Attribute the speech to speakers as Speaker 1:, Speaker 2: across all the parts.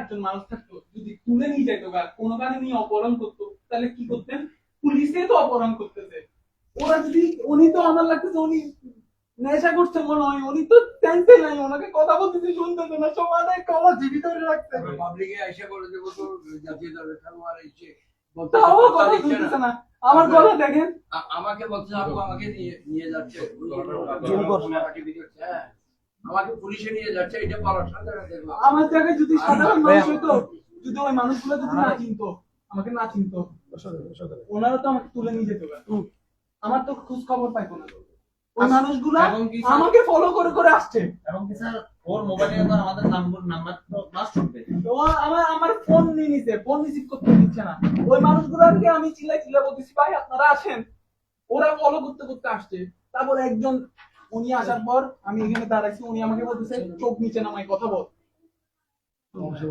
Speaker 1: একজন মানুষ থাকতো, যদি তুলে নিয়ে যেত বা কোনো কারণে নিয়ে অপহরণ করতো, তাহলে কি করতেন? পুলিশে তো অপহরণ করতেছে। ওরা যদি, উনি তো আমার লাগতেছে উনি নেশা করছে মনে হয়, উনি তো টেনশন নাই, ওনাকে কথা বলতেছে শুনতেছে না, সমানে কলা জীবিত করে রাখতে
Speaker 2: পাবলিকে এসে করে দেবো তো জাতীয় দলের খেলোয়াড় এসে
Speaker 1: তাও কথা শুনতেছে না। আমার গলা দেখেন,
Speaker 2: আমাকে বলছে আপু আমাকে নিয়ে যাচ্ছে, হ্যাঁ আমাকে পুলিশে নিয়ে যাচ্ছে, এটা বলার সাথে দেখবো
Speaker 1: আমার জায়গায় যদি সাধারণ মানুষ হইতো, যদি ওই মানুষগুলো যদি না চিনতো, আমাকে না চিনতো, ওনারা তো আমাকে তুলে নিয়ে যেত, আমার তো খোঁজ খবর পাইতো না। ওই মানুষগুলো আমাকে ফলো করে করে আসছে,
Speaker 3: এবং কি স্যার ওর মোবাইলে তো আমাদের নাম্বার তো ব্লাস্ট করবে।
Speaker 1: আমার ফোন নিয়ে নিছে, ফোন রিসিভ করতে দিচ্ছে না। ওই মানুষগুলোকে আমি চিল্লাই চিল্লাই বলতেছি ভাই আপনারা আসেন, ওরা ফলো করতে করতে আসছে। তারপর একজন, উনি আসার পর আমি এখানে দাঁড়াইছি, উনি আমাকে বলতেছে চোখ নিচে নামাই কথা বল।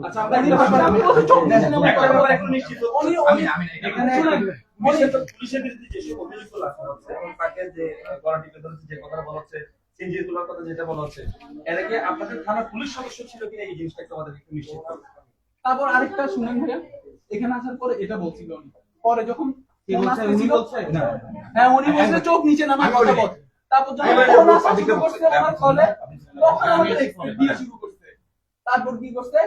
Speaker 4: আচ্ছা আমি
Speaker 1: চোখ নিচে নামাই কথা বল।
Speaker 4: এখন নিশ্চিত এখানে পুলিশের বিরুদ্ধে যেসব অভিযোগগুলো আসা হচ্ছে এবং তাকে যে গলা টিপে ধরেছে, যে কথা বলা হচ্ছে, সিনজি তোলার কথা যেটা বলা হচ্ছে, এর আগে আপনাদের থানার পুলিশ সদস্য ছিল কিনা এই জিনিসটা একটু আমাদের একটু নিশ্চিত করুন।
Speaker 1: তারপর আরেকটা শুনেন ভাইয়া, এখানে আসার পরে এটা বলছিল উনি, পরে যখন
Speaker 4: উনি বলছে
Speaker 1: হ্যাঁ উনি বলছে চোখ নিচে নামাই কথা বল। তারপর যখন ফোন আসা শুরু করছে আমার কলে, তখন আমাকে দিয়ে শুরু করছে। তারপর কি করছে,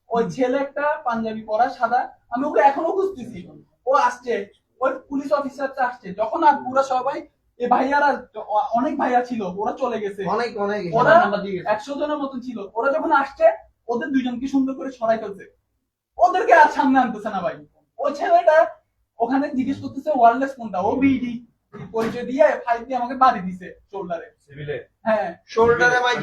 Speaker 1: ওই ছেলে একটা পাঞ্জাবি পরা সাদা, আমি ওকে এখনো খুঁজতেছি, ও আসছে, ওই পুলিশ অফিসারটা আসছে। যখন আর পুরো সবাই এই ভাইয়ারা, অনেক ভাইয়া ছিল, ওরা চলে গেছে, ওরা 100 জনের মতন ছিল, ওরা যখন আসছে ওদের দুইজনকে সুন্দর করে সরাই ফেলছে, ওদেরকে আর সামনে আনতেছে না ভাই। ওই ছেলেটা ওখানে জিজ্ঞেস করতেছে ওয়ারলেস কোনটা, ও বিডি পরিচয় দিয়ে ফাইল দিয়ে আমাকে বাড়ি দিছে শোল্ডারে।
Speaker 4: সিভিলে
Speaker 1: হ্যাঁ
Speaker 2: শোল্ডারে ভাই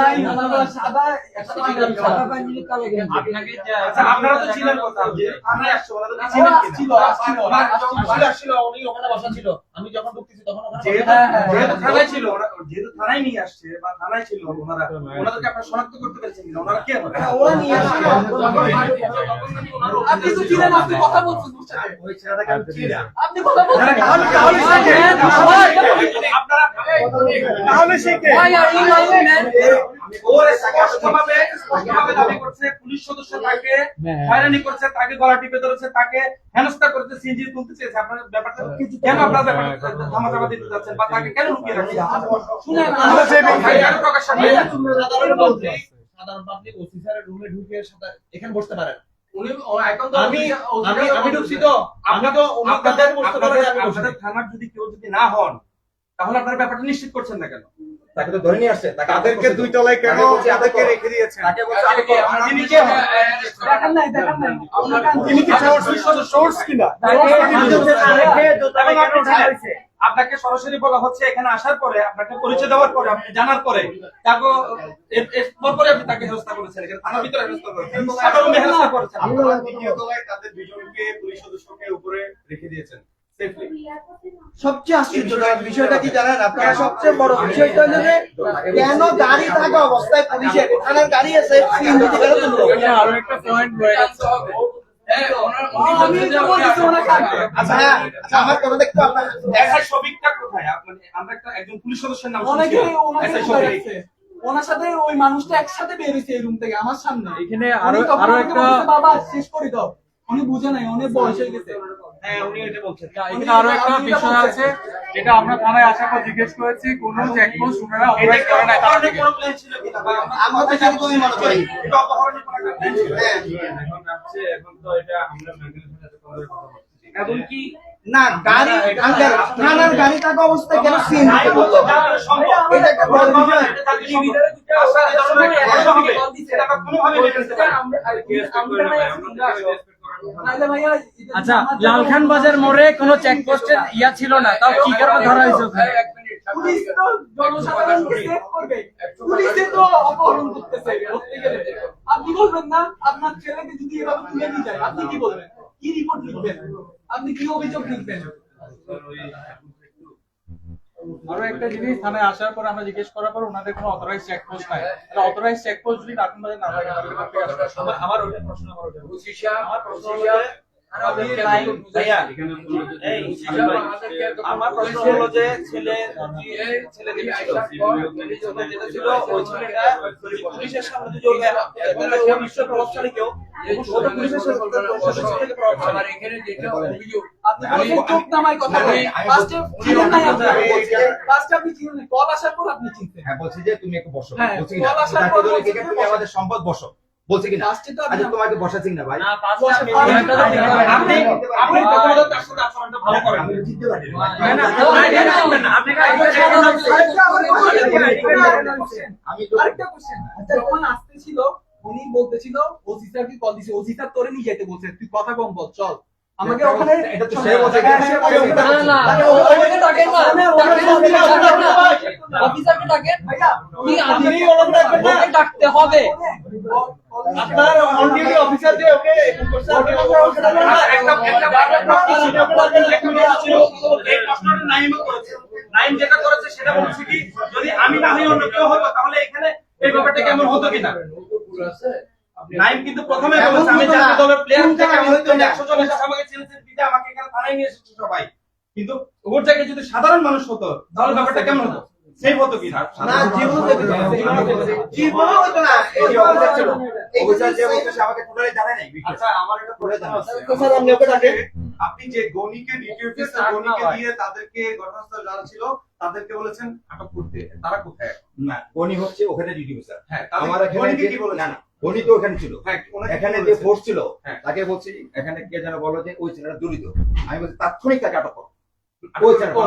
Speaker 1: নাই আমার সাদা একটা পাঞ্জাবি, সাদা
Speaker 2: পাঞ্জাবি কালো গেঞ্জি।
Speaker 3: আপনাকে
Speaker 4: আচ্ছা আপনারা তো ছিলেন কোথাও যে আমরা আসছে ওরা তো ছিলেন কিনা
Speaker 3: আসছিল উনি ওখানে বসা ছিল, আমি যখন ঢুকতেছি তখন ওখানে
Speaker 4: যেহেতু থানায় ছিল, ওরা যেহেতু থানায় নিয়ে আসছে বা থানায় ছিল ওনারা, ওনাদেরকে আপনারা শনাক্ত করতে পেরেছেন কিনা? ওনারা কে হবে?
Speaker 1: ওরা নিয়ে আসছে। আপনি তো ছিলেন, আপনি কথা বলছেন,
Speaker 4: ওই ছেলেটাকে আমি চিনি না।
Speaker 1: আপনি কথা বলছেন,
Speaker 4: আপনারা তাহলে সে কে? ওর স্পষ্টভাবে দাবি করছে পুলিশ সদস্য তাকে হয়রানি করছে, তাকে গলা টিপে ধরেছে, তাকে হেনস্থা করতে, সিএনজি তুলতে চেয়েছে। আপনার ব্যাপারটা কেন আপনারা ব্যাপারটা ধামাচাপা দিতে যাচ্ছেন বা তাকে কেন লুকিয়ে রাখছেন?
Speaker 1: শুনেন
Speaker 4: কেন প্রকাশ করবেন?
Speaker 3: সাধারণ পাবলিক অফিসারের রুমে ঢুকে এখানে বসতে পারেন।
Speaker 4: উনি এখন তো
Speaker 3: আমি ঢুকছি তো, আমি তো
Speaker 4: আপনাদের
Speaker 3: বসতে পারেন, আমি বসতে
Speaker 4: আপনাদের থানার যদি কেউ যদি না হন, তাহলে আপনারা ব্যাপারটা নিশ্চিত করছেন না কেন?
Speaker 5: তাকে তো ধরে নিয়ে আসছে, তাদেরকে দুই তলায় কেন তাদেরকে রেখে দিয়েছেন?
Speaker 4: তাকে বলছে তিনি কে?
Speaker 1: দেখেন নাই
Speaker 5: তিনি কি সোর্স কিনা?
Speaker 4: আপনাকে সরাসরি বলা হচ্ছে এখানে আসার পরে, আপনাকে পরিচয় দেওয়ার পরে, আপনি জানার পরে, তাকে এরপরে আপনি তাকে হেনস্থা করেছেন, এখানে থানার ভিতরে হেনস্থা করেছেন, সাধারণে হেনস্থা করেছেন।
Speaker 5: আপনারা দ্বিতীয় তলায় তাদের দুজনকে পুলিশ সদস্যকে উপরে রেখে দিয়েছেন সেফলি।
Speaker 2: সবচেয়ে আশ্চর্যজনক বিষয়টা কি জানেন আপনারা? সবচেয়ে বড় বিষয়টা হলো যে কেন গাড়ি থাকা অবস্থায় পুলিশের থানার গাড়ি আছে সিএনজি কেন তুললো?
Speaker 3: আরো একটা পয়েন্ট রয়ে গেছে।
Speaker 4: আচ্ছা
Speaker 2: আমার কথা দেখতে আপনার
Speaker 4: এসআই শফিকটা কোথায়? আমরা একজন পুলিশ সদস্যের নাম
Speaker 1: অনেকে
Speaker 4: শুনছি, এসআই শফিক।
Speaker 1: ওনার সাথে ওই মানুষটা একসাথে বের হয়েছে এই রুম থেকে আমার সামনে।
Speaker 3: এখানে
Speaker 1: উনি তখন আমাকে বলছে, বাবা শেষ করে দাও। উনি বুঝে নাই, অনেক বয়স হয়ে গেছে।
Speaker 4: হ্যাঁ উনি এটা বলছেন।
Speaker 3: এখানে আরো একটা বিষয় আছে, যেটা আমরা থানায় আসার পর জিজ্ঞেস করেছি, কোন চেকপোস্ট ওনারা অপারেট করে না।
Speaker 4: অপহরণের কোনো প্ল্যান ছিল কিনা?
Speaker 2: আমরা তো সেরকমই মনে করি।
Speaker 4: এটা অপহরণের কোনো একটা প্ল্যান ছিল। এখন তো এটা আমরা মেনটেন্যান্সের সাথে কথা বলছি। এবং কি
Speaker 2: না গাড়ি থানার গাড়ি থাকা অবস্থায় কেন সিএনজি তুললো? এটা একটা বড় বিষয়।
Speaker 1: আচ্ছা,
Speaker 3: লালখান বাজার মোড়ে কোনো চেকপোস্টের ইয়া ছিল না, তাও কি কারণে ধরা হয়েছে ওখানে?
Speaker 1: পুলিশ তো জনসাধারণকে সেভ করবে, পুলিশে তো অপহরণ করতেছে ধরতে গেলে। আপনি বলবেন না আপনার ছেলেকে যদি এভাবে তুলে নিয়ে যায়, আপনি কি বলবেন? কি রিপোর্ট লিখবেন? আপনি কি অভিযোগ লিখবেন?
Speaker 3: আরো একটা জিনিস, থানায় আসার পর আমরা জিজ্ঞেস করার পর ওনাদের কোনো অথরাইজ চেকপোস্ট নাই। অথরাইজ চেকপোস্ট যদি লালখান বাজার না থাকে তাহলে
Speaker 4: আমার ওটা প্রশ্ন, আমার ওটা আমার প্রশ্ন হলো ভাইয়া, এই শিশির ভাই, আমার প্রশ্ন হলো যে ছেলে যেটা ছিল ওই ছেলেটা পুলিশের সামনে যদি ওকে তাহলে ও নিশ্চয় প্রভাবশালী কেউ, ও তো পুলিশের সদস্য থেকে প্রভাবশালী।
Speaker 1: আপনি বলছেন চোখ নামায় কথা বলেন। ফার্স্টে চিনেন নাই আপনি। ফার্স্টে আপনি চিনেন নাই। কল আসার পর আপনি চিনতেন।
Speaker 6: হ্যাঁ বলছি যে তুমি একটু বসো
Speaker 1: হ্যাঁ,
Speaker 6: বলছি কিনা
Speaker 1: কল আসার
Speaker 6: জাতীয়
Speaker 1: পর
Speaker 6: দলের
Speaker 1: বলছি
Speaker 6: ক্রিকেট
Speaker 1: যে
Speaker 6: তুমি
Speaker 1: বসো।
Speaker 6: আমাদের সম্পদ বসো বলছি কিনা
Speaker 1: ফার্স্টে তো আপনি
Speaker 6: আচ্ছা তোমাকে বসাচ্ছি না ভাই
Speaker 4: আপনি প্রথমত তার সাথে আচরণটা ভালো করেন।
Speaker 6: আমি জিততে পারি না।
Speaker 4: আপনি
Speaker 6: আমি তো
Speaker 1: আরেকটা কোশ্চেন, যখন আসতেছিল উনি বলতেছিল ওসি স্যারকে কল দিছে, ওসি স্যার তোরে নিয়ে যেতে বলছে, তুই কথা কম বল, চল আমাকে ওখানে
Speaker 6: এটা তো সে বলছে
Speaker 1: হ্যাঁ, সে বলছে।
Speaker 7: না ওকে ডাকেন না অফিসারকে ডাকেন
Speaker 1: ভাইয়া,
Speaker 7: আপনি ওকে ডাকতে হবে
Speaker 1: আপনার অন ডিউটি অফিসার যে ওকে করছে, ওকে
Speaker 4: এই প্রশ্নটা নাইমও করেছে। নাইম যেটা করেছে সেটা বলছে কি, যদি আমি না হই অন্য কেউ হতো তাহলে এখানে এই ব্যাপারটা কেমন হতো কিনা। নাইম কিন্তু প্রথমে বলেছে আমি জাতীয় দলের প্লেয়ার থেকে আমি হয়তো 100 জন এসে আমাকে ছেলেছে দিতে আমাকে এখানে থানায় নিয়ে এসেছে সবাই, কিন্তু ওর জায়গায় যদি সাধারণ মানুষ হতো তাহলে ব্যাপারটা কেমন হতো, সেই হতো কিনা।
Speaker 2: না জীবন হতো না
Speaker 6: এই অফিসার ছিল অফিসার যে বলছে সে আমাকে টোটালি জানায় নাই বিষয়।
Speaker 4: আচ্ছা আমার এটা
Speaker 6: পুরো জানা আছে।
Speaker 2: স্যার আমি ওকে ডাকেন
Speaker 5: আপনি যে গণিকে ডিটিও অফিসার গণিকে দিয়ে তাদেরকে ঘটনাস্থল যারা ছিল তাদেরকে বলেছেন আটক করতে, তারা কোথায় এখন?
Speaker 6: না গনি হচ্ছে ওখানে ডিউটি অফিসার
Speaker 5: হ্যাঁ,
Speaker 6: আমার এখানে
Speaker 5: গণিকে
Speaker 6: যে-
Speaker 5: কি বলেছেন?
Speaker 6: না না গনি তো ওখানে ছিল
Speaker 5: হ্যাঁ, ওনাকে কি
Speaker 6: এখানে যে
Speaker 5: বলেছেন?
Speaker 6: ফোর্স ছিল
Speaker 5: হ্যাঁ।
Speaker 6: তাকে বলছি এখানে কে যেন বলো যে ওই ছেলেটা জড়িত, আমি বলছি তাৎক্ষণিক তাকে আটক করো ওই ছেলেটা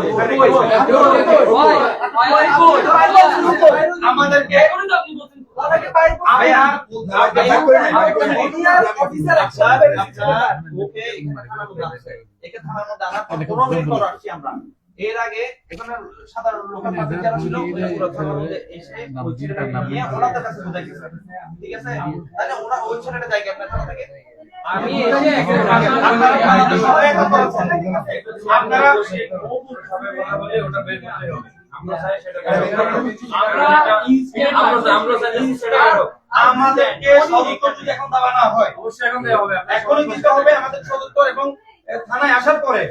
Speaker 4: আমাদেরকে
Speaker 1: অফিসার
Speaker 4: ওকে এখানে থানার মধ্যে আনছে। একে থানার মধ্যে আনার পর 15 মিনিট পর আসছি আমরা। এর আগে এখানে সাধারণ লোকাল পাবলিক যারা ছিল ওরা পুরো থানার মধ্যে এসে ওই ছেলেটাকে নিয়ে ওনাদের কাছে বুঝাইতেছে। ঠিক আছে? তাহলে ওরা ওই ছেলেটা যায় কেমনে থানা থেকে?
Speaker 7: আমি এসে
Speaker 4: আপনারা ওটা বের করতে হবে। আমরা চাই সেটা আমাদেরকে সদুত্তর যদি এখন দেওয়া না হয়, অবশ্যই এখন দেওয়া হবে, এখনই দিতে হবে আমাদের সদুত্তর। এবং থানায় আসার পরে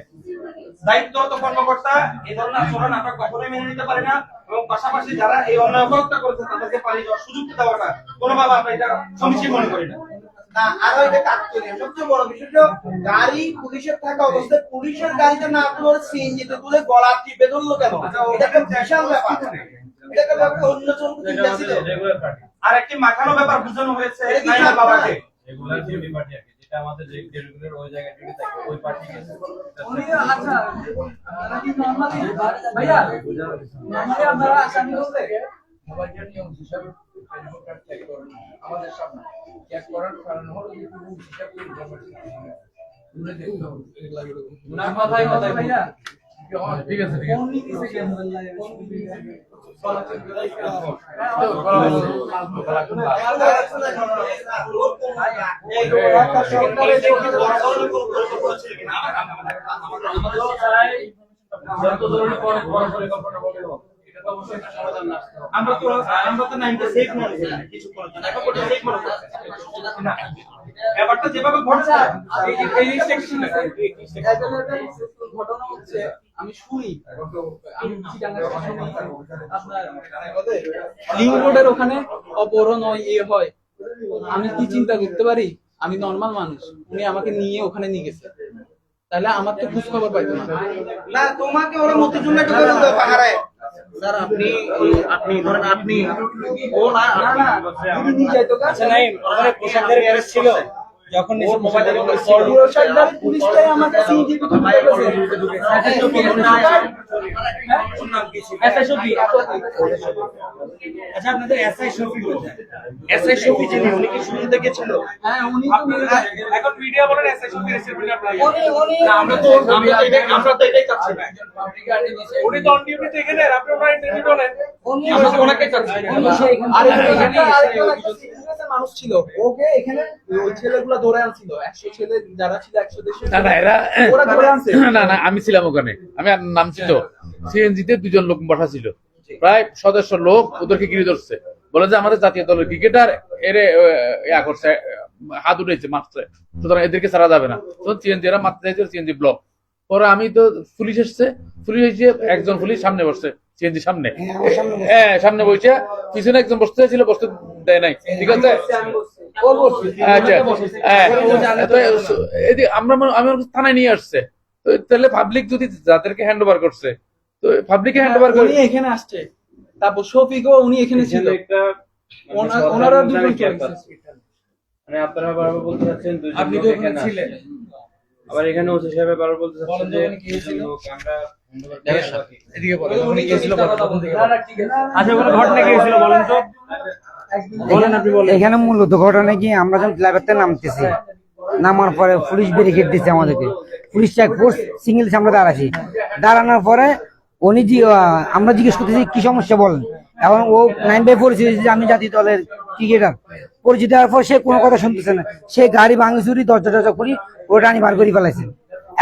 Speaker 4: দায়িত্বরত কর্মকর্তা এই ধরনের আচরণ আমরা কখনোই মেনে নিতে পারি না, এবং পাশাপাশি যারা এই অন্যায় অপরাধটা করেছে তাদেরকে পালিয়ে যাওয়ার সুযোগ দেওয়াটা কোনোভাবে আমরা এটা সমীচীন মনে করি না।
Speaker 2: না আরো এটা কাকতালীয় সবচেয়ে বড় বিষয় হলো গাড়ি পুলিশের থাকা অবস্থায় পুলিশের গাড়িতে না তুলে সিএনজিতে তুলে গলা টিপে ধরলো কেন? এটা একটা বিশাল ব্যাপার, এটা একটা ব্যাপার অন্য জনকে চিন্তা ছিল।
Speaker 4: আর একটি মাখানো ব্যাপার বোঝানো হয়েছে
Speaker 2: এটা কি
Speaker 4: নাইমের বাবাকে।
Speaker 1: উনি আচ্ছা আপনারা কি নরমালি ভাইয়া নরমালি আপনারা আসামি বলতে
Speaker 8: আমাদের সামনে চেক করার কারণ হলো যে পুরো হিসাব করে তুলে দেখতে হবে
Speaker 1: না কথাই কথাই ভাইয়া
Speaker 8: ঠিক আছে
Speaker 1: কোন নীতি থেকে
Speaker 4: আমরা তো নাইমকে সেফ মনে করি না, কিছু করার জন্য এখন ওটা সেফ মনে করছে না। ব্যাপারটা যেভাবে ঘটছে
Speaker 1: এই ঘটনা হচ্ছে আমি শুনি, আমি চিটাঙ্গা শুনি আপনার লিংক রোডের ওখানে অপহরণ হয় ইয়ে হয়, আমি কি চিন্তা করতে পারি? আমি নরমাল মানুষ, উনি আমাকে নিয়ে ওখানে নিয়ে গেছে, তাহলে আমার তো খোঁজ খবর পাইতো না।
Speaker 2: না তোমাকে ওরা মতিঝুলে ঢুকে দিল পাহাড়ে।
Speaker 4: স্যার আপনি ধরেন আপনি ও না
Speaker 1: না না যদি নিয়ে যাইতো কাছে
Speaker 4: নাই ওখানে পোশাকদের গ্যারেজ ছিল, যখন নিজের মোবাইলে
Speaker 1: সরকার পুলিশটাই আমাকে সিজিপি
Speaker 4: আচ্ছা আপনাদের এসআই শফি কোথায়? এসআই শফি যিনি উনি কি শুরু থেকে ছিল?
Speaker 1: হ্যাঁ উনি তো
Speaker 3: এখন মিডিয়া বলেন এসআই শফি রিসিপ্ট আপনারা
Speaker 4: আমরা তো এটাই চাচ্ছি না।
Speaker 3: উনি তো অন ডিউটিতে এখানে আপনি ওনার ইন্টারভিউ নেন
Speaker 4: আমরা তো ওনাকে চাচ্ছি না।
Speaker 1: মানুষ ছিল ওকে এখানে ওই ছেলেগুলা ধরে আনছিল 100 ছেলে যারা ছিল 100
Speaker 9: না না এরা
Speaker 1: ওরা ধরে আনছে
Speaker 9: না না আমি ছিলাম ওখানে, আমি আর নাম ছিল সিএনজিতে 2 জন লোক বসা ছিল, প্রায় সদস্য লোক ওদেরকে ঘিরে ধরছে, বলে যে আমাদের জাতীয় দলের ক্রিকেটার এরে ইয়া করছে হাত উঠেছে মারছে, সুতরাং এদেরকে ছাড়া যাবে না। তো সিএনজি এরা মারতে চাইছে, সিএনজি ব্লক। পরে আমি তো পুলিশ এসছে, পুলিশ এসে একজন পুলিশ সামনে বসছে, সিএনজি সামনে, হ্যাঁ সামনে বসে, পিছনে একজন বসতে ছিল, বসতে দেয় নাই, ঠিক আছে। আচ্ছা হ্যাঁ, তো আমি থানায় নিয়ে আসছে। তো তাহলে পাবলিক যদি যাদেরকে হ্যান্ড ওভার করছে, তো পাবলিকে হ্যান্ড ওভার করে
Speaker 1: উনি এখানে আসছে, তারপর শফিকও উনি এখানে ছিল, ওনারা দুজন
Speaker 8: মানে আপনারা বারবার বলতে চাচ্ছেন দুজন
Speaker 1: আপনি তো ওখানে ছিলেন।
Speaker 8: আবার এখানে ওসি সাহেব বারবার বলতে চাচ্ছেন যে লোক আমরা
Speaker 1: এদিকে বলেন উনি গিয়েছিল
Speaker 8: আচ্ছা বলে ঘটনা কি হয়েছিল বলেন তো, বলেন আপনি বলেন।
Speaker 10: এখানে মূলত ঘটনা কি, আমরা যখন ক্লাবেতে নামতেছি, নামার পরে পুলিশ ব্যারিকেড দিচ্ছে আমাদেরকে, পুলিশ চেকপোস্ট সিঙ্গেল সামনে দাঁড়াচ্ছি, দাঁড়ানোর পরে উনি আমরা জিজ্ঞেস করতেছি কি সমস্যা বলেন। এখন ও 9 বাই 4 যে আমি জাতীয় দলের ক্রিকেটার পরিচিত হওয়ার পর সে কোনো কথা শুনতেছে না, সে গাড়ি ভাঙি চুরি দরজা করি ওটা আনি বার করে ফেলাইছে।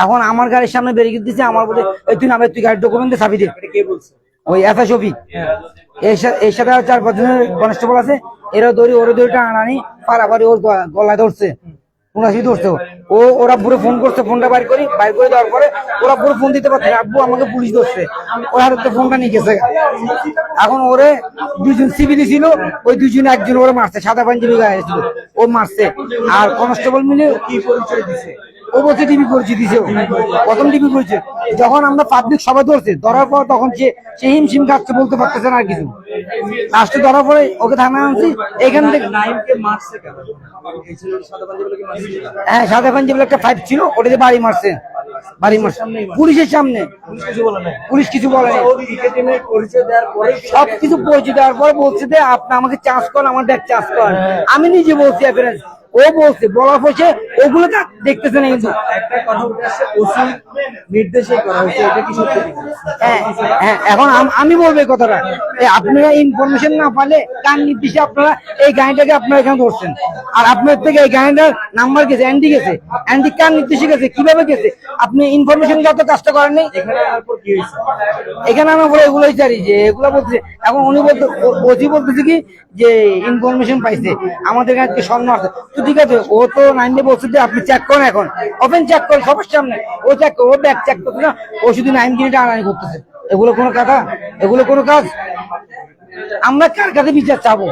Speaker 10: এখন আমার গাড়ির সামনে ব্যারিকেড দিচ্ছে, আমার বলে তুই নামে, তুই গাড়ির ডকুমেন্ট দিয়ে চাবি দে। ওই এফএস শফিক, এর সাথে 4-5 জনের কনস্টেবল আছে, এরা ওরা দড়ি টানানি পারাপারি ওর গলায় ধরছে, ধরছে। ওরা পুরো ফোন করছে, ফোনটা বাইর করে দেওয়ার পরে ওরা পুরো ফোন দিতে পারছে, আব্বু আমাকে পুলিশ ধরছে, ওর হাতে ফোনটা নিয়ে গেছে। এখন ওরে 2 জন সিভিলি ছিল, ওই 2 জন একজন ওরা মারছে, সাদা পাঞ্জাবি গায়ে ছিল, ও মারছে। আর কনস্টেবল মিলে কি পরিচয় দিছে, ও বলছে টিভি পরিচয় দিছে, প্রথম টিভি পরিচয়। যখন আমরা পাবলিক সবাই ধরার পর তখন সে হিমশিম কাটছে, বলতে পারতেছে না আর কিছু। লাস্টে ধরার পরে ওকে থানায় আনছি। এখান থেকে হ্যাঁ, সাদা পাঞ্জাবি একটা 5 ছিল, ওটাতে বাড়ি মারছে পুলিশের সামনে। পুলিশ কিছু বলে না, সবকিছু পরিচয় দেওয়ার পরে বলছে যে আপনি আমাকে চার্জ করেন, আমার ব্যাগ চার্জ করেন। আমি নিজে বলছি, ও বলছে, বলার পরে ওগুলো দেখতেছে না। কিন্তু
Speaker 8: একটা কথা উঠে আসছে, ওসি নির্দেশে করা হয়েছে, এটা কি সত্যি?
Speaker 10: হ্যাঁ হ্যাঁ, এখন আমি বলবো এই কথাটা, আপনারা ইনফরমেশন না পালে কার নির্দেশে আপনারা এই গাড়িটাকে আপনারা এখানে ধরছেন, আর আপনার থেকে এই গাড়িটার নাম্বার গেছে, অ্যান্ডি গেছে, অ্যান্ডি কার নির্দেশে গেছে, কিভাবে গেছে, আপনি ইনফরমেশন যত কাজটা করেন নাই। এখানে আমার পরে এগুলোই চারি যে এগুলো বলছে। এখন উনি ওসি বলতেছে কি যে ইনফরমেশন পাইছে, আমাদের কাছে স্বর্ণ আছে। তো ঠিক আছে, ও তো 9 বলছে যে আপনি চেক করেন, এখন ওপেন চেক করেন সবার সামনে, ও চেক করে, ও ব্যাগ চেক করছে না, ও শুধু 9 কিলোটা আনানি করতেছে। এগুলো কোনো কথা, এগুলো কোনো কাজ? আমরা কার কাছে বিচার চাবো?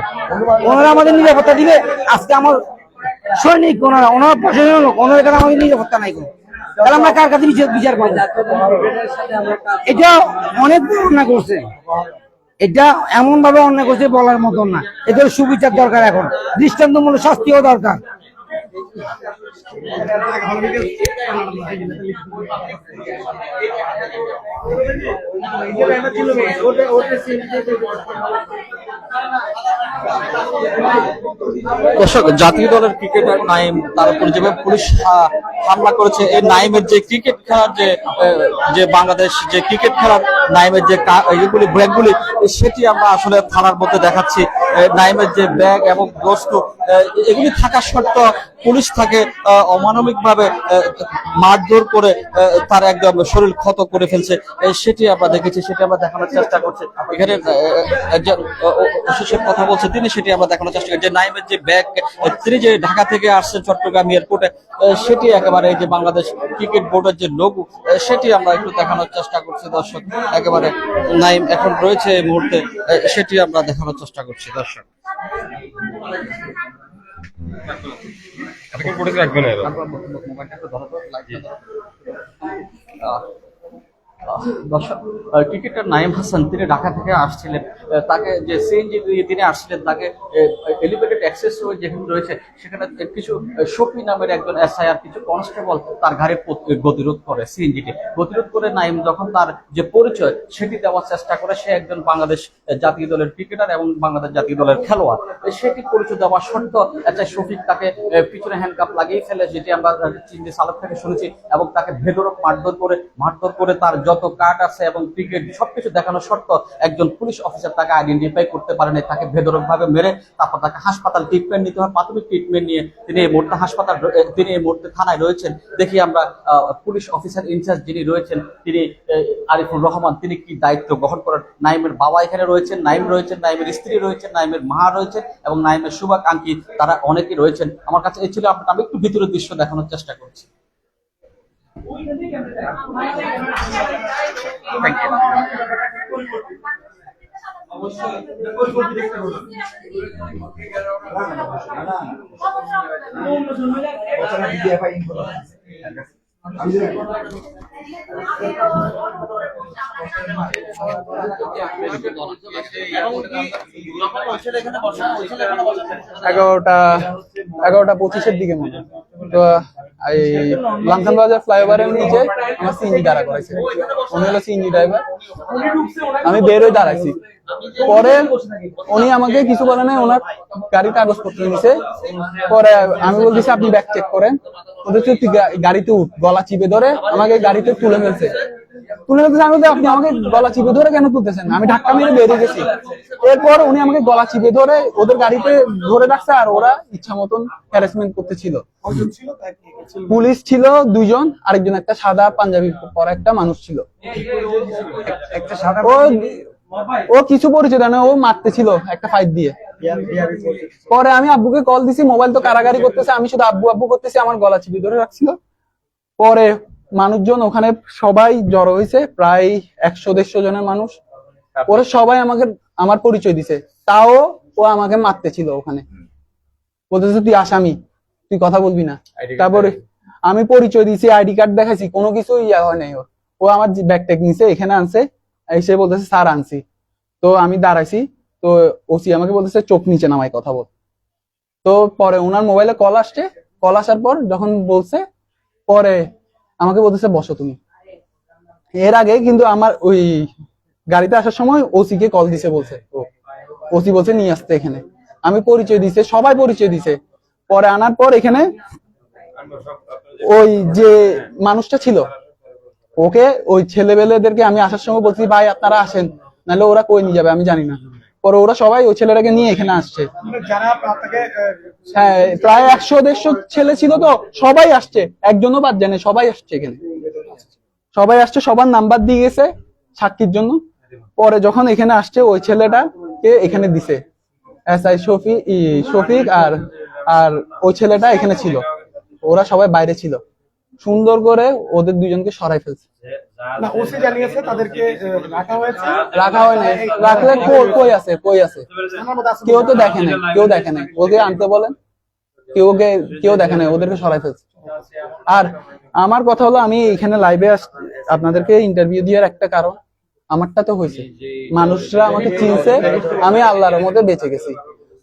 Speaker 10: ওনারা আমাদের নিরাপত্তা দিবে? আজকে আমার সৈনিক, ওনারা প্রশাসনের লোক, ওনাদের কাছে আমাদের নিরাপত্তা নাই কোনো, তাহলে আমরা কার কাছে বিচার পাবো? এটা অনেক বড় অন্যায় করছে, এটা এমন ভাবে অন্যায় করছে বলার মতন না। এদের সুবিচার দরকার, এখন দৃষ্টান্তমূলক শাস্তিও দরকার।
Speaker 11: দর্শক, জাতীয় দলের ক্রিকেটার নাইম, তার উপর যেভাবে পুলিশ হামলা করেছে, এই নাইমের যে ক্রিকেট খেলার যে বাংলাদেশ যে ক্রিকেট খেলার নাইমের যে এগুলি ব্যাগগুলি, সেটি আমরা আসলে থানার মধ্যে দেখাচ্ছি। নাইমের যে ব্যাগ এবং বস্তু এগুলি থাকা সত্ত্বেও পুলিশ তাকে অমানবিক ভাবে মারধর করে তার একদম শরীর ক্ষত করে ফেলছে, সেটি আমরা দেখেছি, সেটি আমরা দেখানোর চেষ্টা করছি। এখানে কথা বলছে তিনি, সেটি আমরা দেখানোর চেষ্টা করছি। যে নাইমের যে ব্যাগ, তিনি যে ঢাকা থেকে আসছেন চট্টগ্রাম এয়ারপোর্টে, সেটি একেবারে এই যে বাংলাদেশ ক্রিকেট বোর্ডের যে লোগো, সেটি আমরা একটু দেখানোর চেষ্টা করছি। দর্শক, একেবারে নাইম এখন রয়েছে এই মুহূর্তে, সেটি আমরা দেখানোর চেষ্টা করছি। দর্শক, দর্শক, ক্রিকেটার নাইম হাসান, তিনি ঢাকা থেকে আসছিলেন, তাকে যে সিএনজি দিয়ে তিনি আসছিলেন, তাকে এলিভেটেড অ্যাক্সেস ওয়ে যেখানে রয়েছে, সেখানে কিছু শফি নামের একজন এসআই আর কিছু কনস্টেবল তার গাড়ি গতিরোধ করে, সিএনজিটি গতিরোধ করে। নাইম যখন তার যে পরিচয় সেটি দেওয়ার চেষ্টা করে, সে একজন বাংলাদেশ জাতীয় দলের ক্রিকেটার এবং বাংলাদেশ জাতীয় দলের খেলোয়াড়, সেটি পরিচয় দেওয়া সত্ত্বেও একটা শফিক তাকে পিছনে হ্যান্ডকাপ লাগিয়ে ফেলে, যেটি আমরা চিন্তি চালক থেকে শুনেছি, এবং তাকে বেধড়ক মারধর করে তার যত কার্ড আছে এবং টিকিট সবকিছু দেখানো সত্ত্বেও একজন পুলিশ অফিসার তাকে আইডেন্টিফাই করতে পারেনি, তাকে বেধড়ক ভাবে মেরে তারপর তাকে হাসপাতাল ট্রিটমেন্ট নিতে হয়। প্রাথমিক ট্রিটমেন্ট নিয়ে তিনি এই মুহূর্তে তিনি এই মুহূর্তে থানায় রয়েছেন। দেখি আমরা পুলিশ অফিসার ইনচার্জ যিনি রয়েছেন তিনি আরিফুর রহমান, তিনি কি দায়িত্ব গ্রহণ করেন। নাইমের বাবা এখানে রয়েছেন, নাইমের স্ত্রী রয়েছেন, নাইমের মা রয়েছেন এবং নাইমের শুভাকাঙ্ক্ষী তারা অনেকেই রয়েছেন। আমার কাছে এই ছিল, আমি একটু ভিতরের দৃশ্য দেখানোর চেষ্টা করছি। Thank you.
Speaker 1: এগারোটা 25-এর দিকে মনে হয়। তো এই লামখান বাজার ফ্লাইওভারের নিচে আমার সিএনজি দাঁড়া করাইছে, উনি হলো সিএনজি ড্রাইভার। আমি বেরোয় দাঁড়াইছি, পরে উনি আমাকে কিছু বলে নাই, ওনার গাড়ির কাগজপত্র নিছে। পরে আমি বলতেছি আপনি ব্যাগ চেক করেন, ওদের গাড়িতে উঠ, গলা চিপে ধরে আমাকে গাড়িতে তুলে ফেলছে। আমি বলতে আপনি আমাকে গলা চিপে ধরে কেন তুলতেছেন, আমি ধাক্কা মেরে বেরিয়ে গেছি। এরপর উনি আমাকে গলা চিপে ধরে ওদের গাড়িতে ধরে রাখছে, আর ওরা ইচ্ছা মতন হ্যারাসমেন্ট করতেছিল। পুলিশ ছিল 2 জন, আরেকজন একটা সাদা পাঞ্জাবি পরা একটা মানুষ ছিল। ও কিছু পরিচয় দেয় না, ও মারতেছিল একটা ফাইট দিয়ে। পরে আমি আব্বুকে কল দিছি, মোবাইল তো কারাগারি করতেছে, আমি শুধু আব্বু আব্বু করতেছি, আমার গলা চিপে ধরে রাখছিল। পরে মানুষজন ওখানে সবাই জড়ো হয়েছে, প্রায় 100-150 জনের মানুষ। পরে সবাই আমার পরিচয় দিছে, তাও ও আমাকে মারতেছিল ওখানে, বলতেছে তুই আসামি, তুই কথা বলবি না। তারপরে আমি পরিচয় দিয়েছি, আইডি কার্ড দেখাইছি, কোনো কিছু হয় নাই। ও আমার ব্যাগ ট্যাগ নিছে, এখানে আনছে, এসে বলতেছে স্যার আনছি। তো আমি দাঁড়াইছি, তো ওসি আমাকে বলতেছে চোখ নিচে নামাই কথা বল। তো পরে ওনার মোবাইলে কল আসছে, কল আসার পর যখন বলছে, পরে আমাকে বলতেছে বসো তুমি। এর আগে কিন্তু আমার ওই গাড়িতে আসার সময় ওসি কে কল দিছে, বলছে ওসি বলছে নিয়ে আসতে এখানে। আমি পরিচয় দিছে, সবাই পরিচয় দিছে। পরে আনার পর এখানে ওই যে মানুষটা ছিল, ওকে ওই ছেলেবেলেদেরকে আমি আসার সময় বলছি ভাই আপনারা আসেন, নাহলে ওরা কই নিয়ে যাবে আমি জানি না। পরে ওরা সবাই ওই ছেলেটাকে নিয়ে এখানে আসছে। হ্যাঁ, প্রায় 100-150 ছেলে ছিল, তো সবাই আসছে, একজনও বাদ জানে, সবাই আসছে এখানে, সবাই আসছে, সবার নাম্বার দিয়ে গেছে সাক্ষীর জন্য। পরে যখন এখানে আসছে, ওই ছেলেটাকে এখানে দিছে এসআই শফিক আর ওই ছেলেটা এখানে ছিল, ওরা সবাই বাইরে ছিল। সুন্দর করে ওদের 2 জনকে সরাই ফেলছে। রাখা হয় নাই, রাখলে কই আছে কেউ তো দেখে নাই, ওকে আনতে বলেন, কেউ দেখে নাই, ওদেরকে সরাই ফেলছে। আর আমার কথা হলো, আমি এখানে লাইভে আপনাদেরকে ইন্টারভিউ দেওয়ার একটা কারণ, আমারটা তো হয়েছে, মানুষরা আমাকে চিনছে, আমি আল্লাহর মধ্যে বেঁচে গেছি।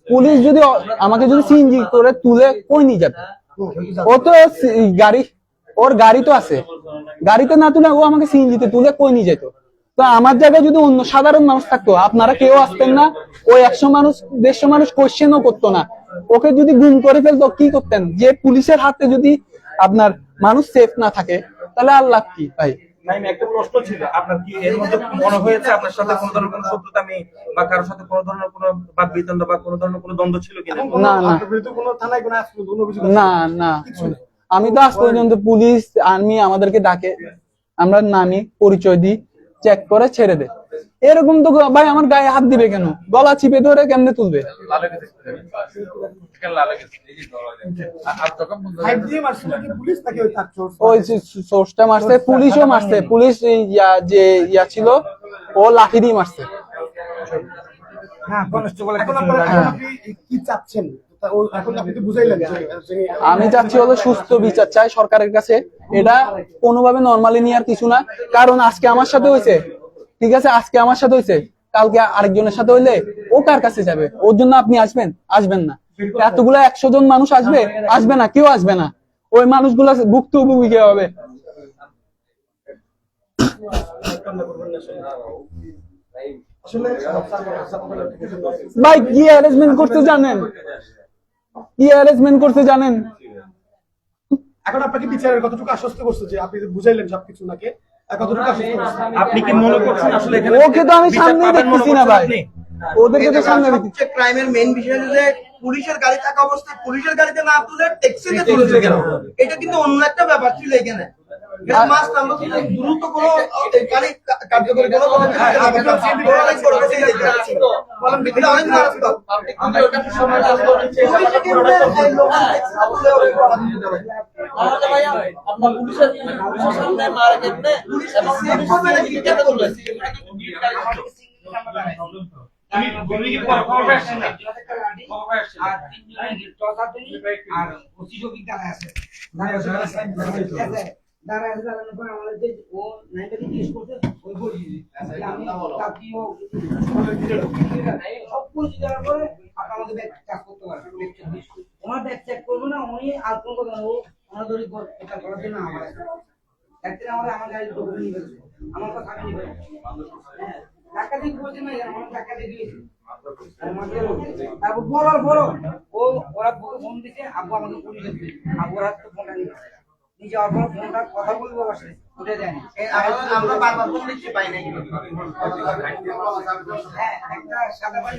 Speaker 1: পুলিশ যদি আমাকে সিএনজি করে তুলে কই নিয়ে যাবে, ও তো ওর গাড়ি তো আছে, গাড়িতে না তুলে ও আমাকে সিএনজিতে তুলে কই নিয়ে যেত। তো আমার জায়গায় যদি অন্য সাধারণ মানুষ থাকতো, আপনারা কেউ আসতেন না, ওই 100-150 মানুষ কোয়েশ্চেনও করতো না। ওকে যদি গুম করে ফেলতো কি করতেন? যে পুলিশের হাতে যদি আপনার মানুষ সেফ না থাকে, তাহলে আর লাভ কি ভাই?
Speaker 4: একটা প্রশ্ন ছিল, আপনার কি এর মধ্যে মনে হয়েছে আপনার সাথে কোনো ধরনের কোনো শত্রুতা নেই, বা কারোর সাথে কোনো ধরনের কোনো বাকবিতন্ড বা কোনো ধরনের কোনো দ্বন্দ্ব ছিল কিনা?
Speaker 1: না, আমি তো আজ পর্যন্ত পুলিশ আর্মি আমাদেরকে ডাকে, আমরা নামি পরিচয় দিই, চেক করে ছেড়ে দেয়। এরকম তো ভাই আমার গায়ে হাত দিবে কেন? গলা চিপে ধরে কেমনে তুলবে? ওই সোর্সটা মারছে, পুলিশও মারছে, পুলিশ ইয়া ছিল, ও লাঠি দিয়ে মারছে। আমি চাচ্ছি হলো সুস্থ বিচার চাই সরকারের কাছে, এটা কোনোভাবে নর্মালি নেওয়ার কিছু না। কারণ আজকে আমার সাথে হয়েছে, ঠিক আছে, আজকে আমার সাথে হয়েছে, কালকে আরেকজনের সাথে হইলে ও কার কাছে যাবে? ওর জন্য আপনি আসবেন না। এতগুলো 100 জন মানুষ আসবে না, কেউ আসবে না। ওই মানুষগুলো ভুক্তভোগী কে হবে? ভাই কি অ্যারেঞ্জমেন্ট করতে জানেন?
Speaker 5: এখন আপনাকে বিচারের কতটুকু আশ্বস্ত করছে যে আপনি বুঝাইলেন সবকিছু নাকি?
Speaker 4: আপনি কি মনে করছেন আসলে এখানে
Speaker 1: ওকে তো আমি সামনেই দেখতেছি না ভাই, ওদেরকে তো সামনে দেখতেছি।
Speaker 2: সবচেয়ে ক্রাইমের মেইন বিষয় হলো যে পুলিশের গাড়ি থাকা অবস্থায় পুলিশের গাড়িতে না তুলে ট্যাক্সিতে তুলেছে কেন? এটা কিন্তু অন্য একটা ব্যাপার ছিল এখানে। এটা মাস্ট আমরা তো দ্রুত কোনো গাড়ি কার্যকরী কোনো পদক্ষেপ নিতে হবে না। আমরা অনেক বড় কিছু যেতে পারছি। বলেন বিক্রি অনেক মারাত্মক। পুলিশে কি বলে এই লোক
Speaker 7: আপনার পুলিশের সামনে মারা গেছে
Speaker 2: সেভ করবে না কি কেন করবে?
Speaker 4: উনি কি কবে আসছেন না?
Speaker 10: আর তিনজনের টসাতুলি আর ওসি শফিক দাঁড়ায় আছে। দাঁড়ায় আছে, দাঁড়ানোর পরে আমাদের যে ও নাইটাকে জিজ্ঞেস করছে, ওই বলি আমি তাকিও সব পুলিশ দেওয়ার পরে আপনি আমাদের ব্যাগ চেক করতে পারেন। ওনার ব্যাগ চেক করবো না, উনি আর কোন কথা না, ও ওনার দড়ি এটা করার জন্য আমার একদিন আমার গাড়ি ঢুকে নিয়ে গেছে, আমার কথা আমি নিবে টাকা দিয়ে বলছে না, আমার টাকা দিয়ে দিয়েছি। তারপর বলার পরও ওরা ফোন দিচ্ছে, আব্বু আমাকে পুলিশ দিচ্ছে, আব্বুর হাত তো ফোনটা নিয়ে নিয়ে যাওয়ার পর ফোনটা কথা বলবো বসে উঠে দেয়নি।
Speaker 2: আমরা বারবার ফোন দিচ্ছি পাই নাই।
Speaker 10: হ্যাঁ, একটা সাদা বাড়ি